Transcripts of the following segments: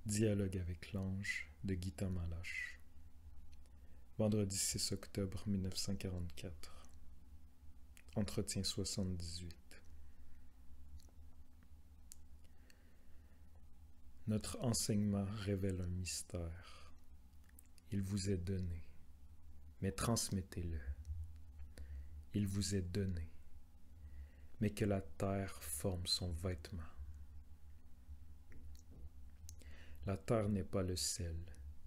Dialogue avec l'ange de Gita Malache. Vendredi 6 octobre 1944. Entretien 78. Notre enseignement révèle un mystère. Il vous est donné, mais transmettez-le. Il vous est donné, mais que la terre forme son vêtement. La terre n'est pas le sel,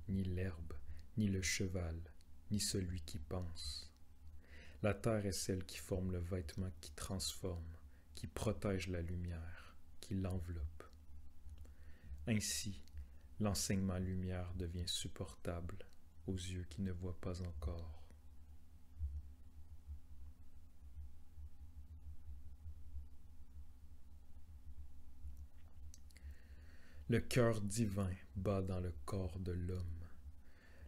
ni l'herbe, ni le cheval, ni celui qui pense. La terre est celle qui forme le vêtement qui transforme, qui protège la lumière, qui l'enveloppe. Ainsi, l'enseignement lumière devient supportable aux yeux qui ne voient pas encore. Le cœur divin bat dans le corps de l'homme.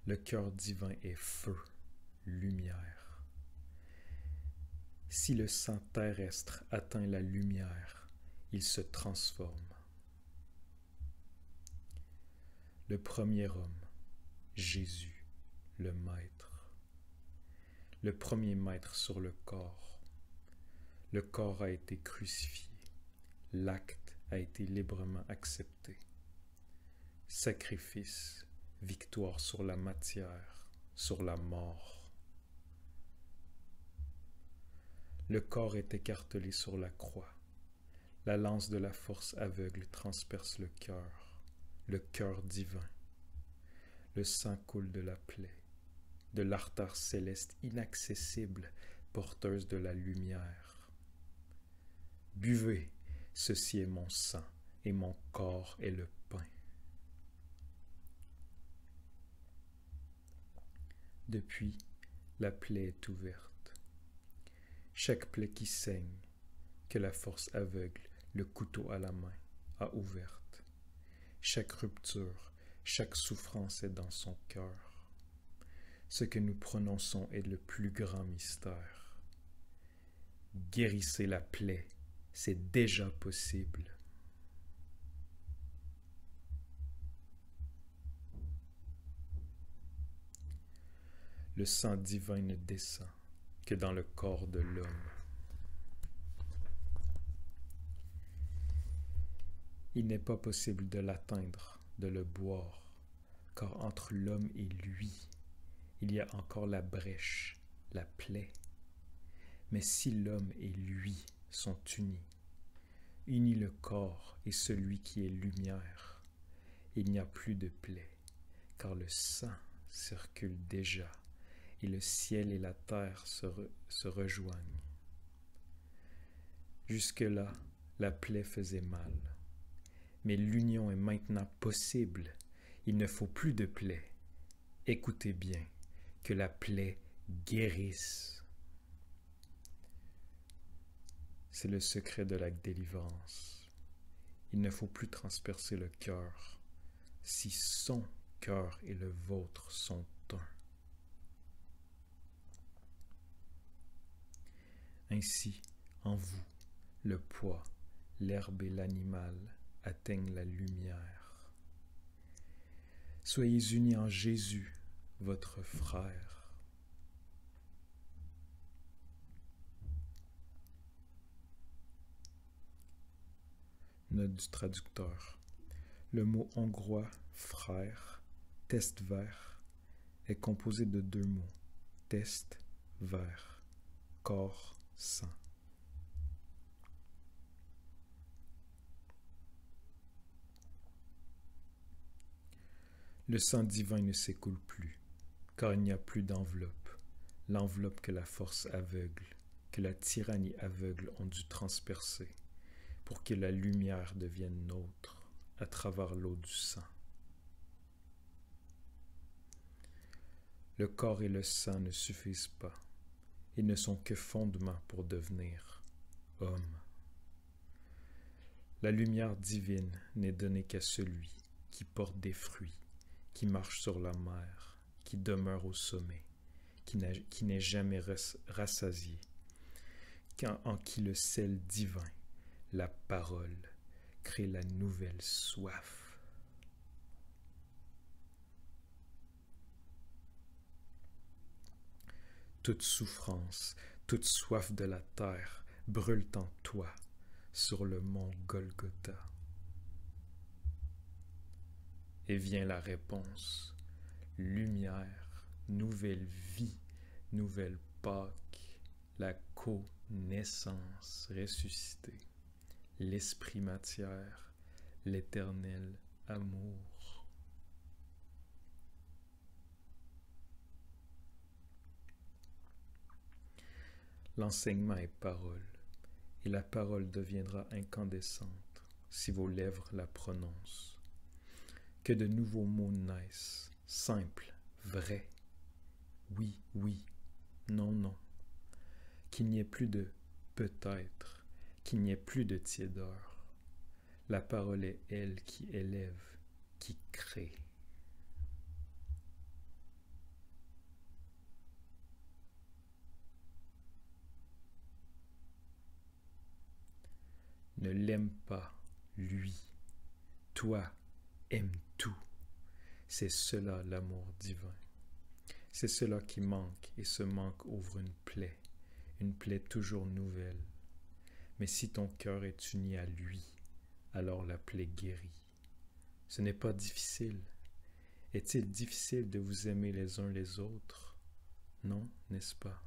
Le cœur divin est feu, lumière. Si le sang terrestre atteint la lumière, il se transforme. Le premier homme, Jésus, le Maître. Le premier Maître sur le corps. Le corps a été crucifié. L'acte a été librement accepté. Sacrifice, victoire sur la matière, sur la mort. Le corps est écartelé sur la croix. La lance de la force aveugle transperce le cœur divin. Le sang coule de la plaie, de l'artère céleste inaccessible, porteuse de la lumière. Buvez, ceci est mon sang, et mon corps est le pain. Depuis, la plaie est ouverte. Chaque plaie qui saigne, que la force aveugle, le couteau à la main, a ouverte. Chaque rupture, chaque souffrance est dans son cœur. Ce que nous prononçons est le plus grand mystère. Guérissez la plaie, c'est déjà possible. Le sang divin ne descend que dans le corps de l'homme. Il n'est pas possible de l'atteindre, de le boire, car entre l'homme et lui, il y a encore la brèche, la plaie. Mais si l'homme et lui sont unis le corps et celui qui est lumière, il n'y a plus de plaie, car le sang circule déjà, et le ciel et la terre se rejoignent. Jusque-là, la plaie faisait mal. Mais l'union est maintenant possible. Il ne faut plus de plaie. Écoutez bien, que la plaie guérisse. C'est le secret de la délivrance. Il ne faut plus transpercer le cœur, si son cœur et le vôtre sont un. Ainsi, en vous, le poids, l'herbe et l'animal atteignent la lumière. Soyez unis en Jésus, votre frère. Note du traducteur. Le mot hongrois « frère » test-ver est composé de deux mots, test-ver, corps, sang. Le sang divin ne s'écoule plus, car il n'y a plus d'enveloppe, l'enveloppe que la force aveugle, que la tyrannie aveugle ont dû transpercer, pour que la lumière devienne nôtre à travers l'eau du sang. Le corps et le sang ne suffisent pas, ils ne sont que fondement pour devenir homme. La lumière divine n'est donnée qu'à celui qui porte des fruits, qui marche sur la mer, qui demeure au sommet, qui n'est jamais rassasié, en qui le sel divin, la parole, crée la nouvelle soif. Toute souffrance, toute soif de la terre brûle en toi sur le mont Golgotha. Et vient la réponse. Lumière, nouvelle vie, nouvelle Pâques, la connaissance ressuscitée, l'esprit matière, l'éternel amour. L'enseignement est parole, et la parole deviendra incandescente si vos lèvres la prononcent. Que de nouveaux mots naissent, simples, vrais. Oui, oui, non, non. Qu'il n'y ait plus de peut-être, qu'il n'y ait plus de tiédeur. La parole est elle qui élève, qui crée. Ne l'aime pas, lui. Toi, aime tout. C'est cela l'amour divin. C'est cela qui manque, et ce manque ouvre une plaie toujours nouvelle. Mais si ton cœur est uni à lui, alors la plaie guérit. Ce n'est pas difficile. Est-il difficile de vous aimer les uns les autres? Non, n'est-ce pas?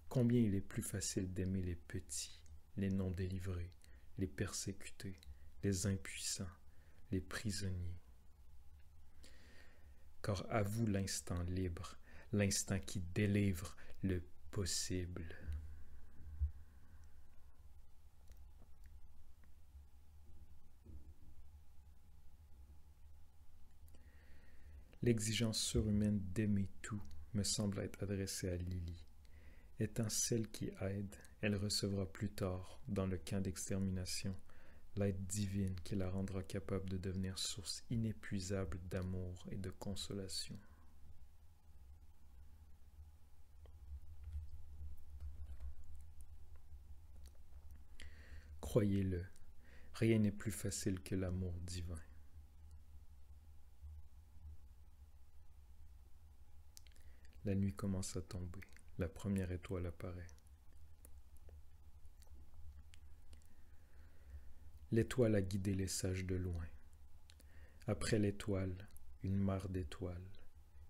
Combien il est plus facile d'aimer les petits, les non-délivrés, les persécutés, les impuissants, les prisonniers. Car à vous l'instant libre, l'instant qui délivre le possible. L'exigence surhumaine d'aimer tout me semble être adressée à Lily. Étant celle qui aide, elle recevra plus tard, dans le camp d'extermination, l'aide divine qui la rendra capable de devenir source inépuisable d'amour et de consolation. Croyez-le, rien n'est plus facile que l'amour divin. La nuit commence à tomber. La première étoile apparaît. L'étoile a guidé les sages de loin. Après l'étoile, une mare d'étoiles,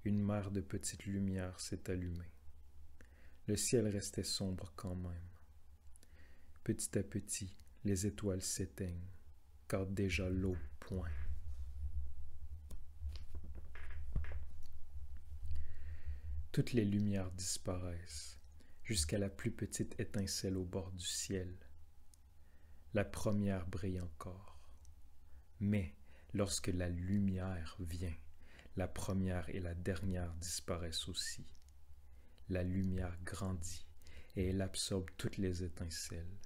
une mare de petites lumières s'est allumée. Le ciel restait sombre quand même. Petit à petit, les étoiles s'éteignent, car déjà l'aube pointe. Toutes les lumières disparaissent, jusqu'à la plus petite étincelle au bord du ciel. La première brille encore. Mais lorsque la lumière vient, la première et la dernière disparaissent aussi. La lumière grandit et elle absorbe toutes les étincelles.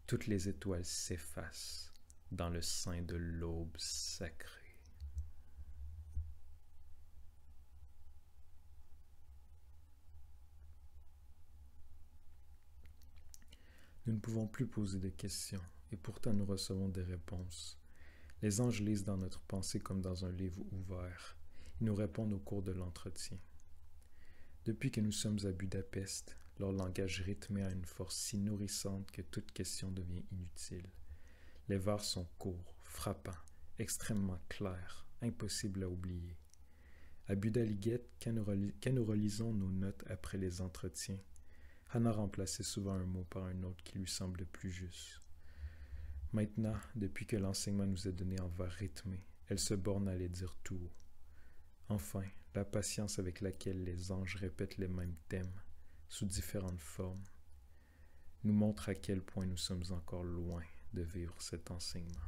Toutes les étoiles s'effacent dans le sein de l'aube sacrée. Nous ne pouvons plus poser de questions, et pourtant nous recevons des réponses. Les anges lisent dans notre pensée comme dans un livre ouvert. Ils nous répondent au cours de l'entretien. Depuis que nous sommes à Budapest, leur langage rythmé a une force si nourrissante que toute question devient inutile. Les vers sont courts, frappants, extrêmement clairs, impossibles à oublier. À Budaliget, quand nous relisons nos notes après les entretiens, Hannah remplaçait souvent un mot par un autre qui lui semblait plus juste. Maintenant, depuis que l'enseignement nous est donné en vers rythmés, elle se borne à les dire tout haut. Enfin, la patience avec laquelle les anges répètent les mêmes thèmes, sous différentes formes, nous montre à quel point nous sommes encore loin de vivre cet enseignement.